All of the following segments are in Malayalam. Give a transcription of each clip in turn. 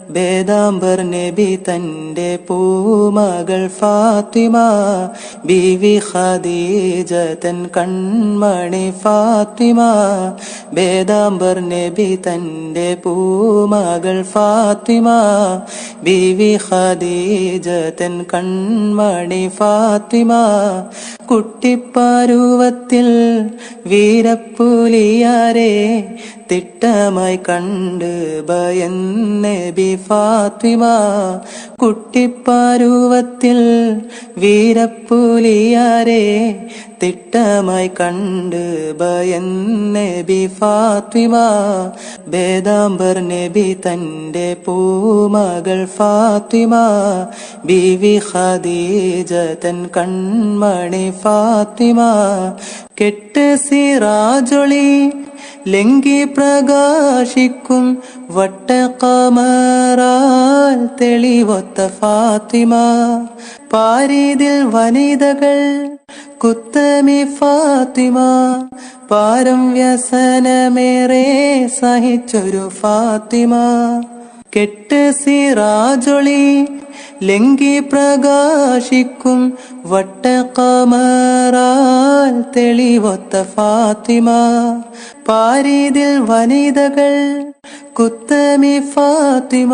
വേദാംബർ നബി തന്റെ പൂമകൾ ഫാത്തിമ, ബീവി ഖദീജ തൻ കൺമണി ഫാത്തിമ. വേദാംബർ നബി തന്റെ പൂമകൾ ഫാത്തിമ, ബീവി ഖദീജ തൻ കൺമണി ഫാത്തിമ. കുട്ടിപ്പരുവത്തിൽ വീരപ്പുലിയാരെ തിട്ടമായി കണ്ട് ഭയന്നബി ഫാത്തിമ. കുട്ടിപ്പരുവത്തിൽ വീരപ്പുലിയാരെ തിട്ടമായി കണ്ട് ഭയന്നബി ഫാത്തിമ. വേദാംബർ നബി തന്റെ പൂമകൾ ഫാത്തിമ, ബീവി ഖദീജ തൻ കൺമണി ഫാത്തിമ. കെട്ട് സിറാജൊളി ലംഘി പ്രകാശിക്കും വട്ടക്കമറാൽ തെളിവൊത്ത ഫാത്തിമ. പാരീതിൽ വനിതകൾ കുത്തമി ഫാത്തിമ, പാരം വ്യസനമേറെ സഹിച്ചൊരു ഫാത്തിമ. കെട്ട് സിറാജൊളി ലംഘി പ്രകാശിക്കും വട്ടക്കമറാൽ തെളിവൊത്ത ഫാത്തിമ. പാരീതിൽ വനിതകൾ കുത്തമി ഫാത്തിമ,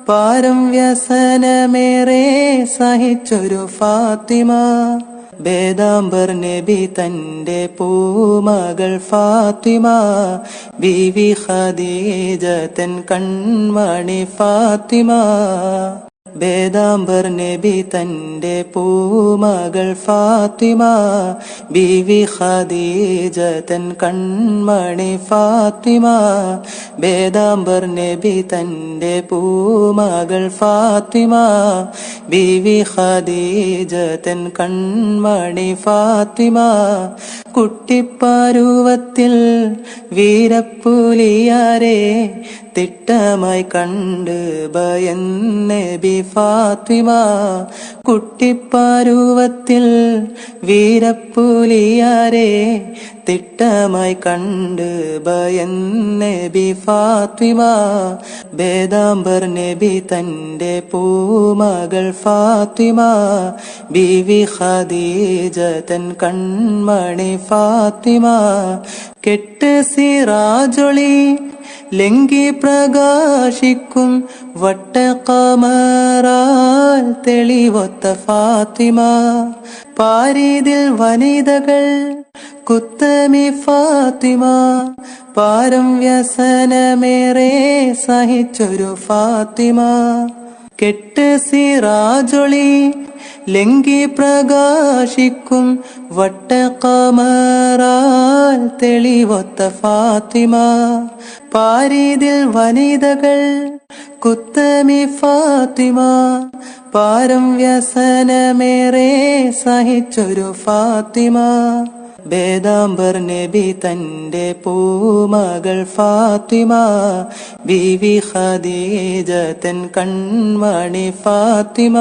പാരം വ്യസനമേറെ സഹിച്ചൊരു ഫാത്തിമ. വേദാംബർ നബി തന്റെ പൂമകൾ ഫാത്തിമ, ബീവി ഖദീജ തൻ കൺമണി ഫാത്തിമ. വേദാംബർ നബി തന്റെ പൂമകൾ ഫാത്തിമ, ബീവി ഖദീജ തൻ കൺമണി ഫാത്തിമ. വേദാംബർ നബി തന്റെ പൂമകൾ ഫാത്തിമ, ബീവി ഖദീജ തൻ കൺമണി ഫാത്തിമ. കുട്ടിപ്പരുവത്തിൽ വീരപ്പുലിയാരെ തിട്ടമായി കണ്ട് ഭയന്നബി ഫാത്തിമ. കുട്ടിപ്പരുവത്തിൽ വീരപ്പുലിയാരെ തിട്ടമായി കണ്ട് ഭയന്നബി ഫാത്തിമ. വേദാംബർ നബി തന്റെ പൂമകൾ ഫാത്തിമ, ബീവി ഖദീജ തൻ കൺമണി ഫാത്തിമ. കെട്ട് സിറാജൊളി ലംഘി പ്രകാശിക്കും വട്ടക്കമറാൽ തെളിവൊത്ത ഫാത്തിമ. പാരീതിൽ വനിതകൾ കുത്തമി ഫാത്തിമ, പാരം വ്യസനമേറെ സഹിച്ചൊരു ഫാത്തിമ. കെട്ട് സിറാജൊളി ലംഘി പ്രകാശിക്കും വട്ടക്കമറാൽ തെളിവൊത്ത ഫാത്തിമ. പാരീതിൽ വനിതകൾ കുത്തമി ഫാത്തിമ, പാരം വ്യസനമേറെ സഹിച്ചൊരു ഫാത്തിമ. വേദാംബർ നബി തന്റെ പൂമകൾ ഫാത്തിമ, ബീവി ഖദീജ തൻ കൺമണി ഫാത്തിമ.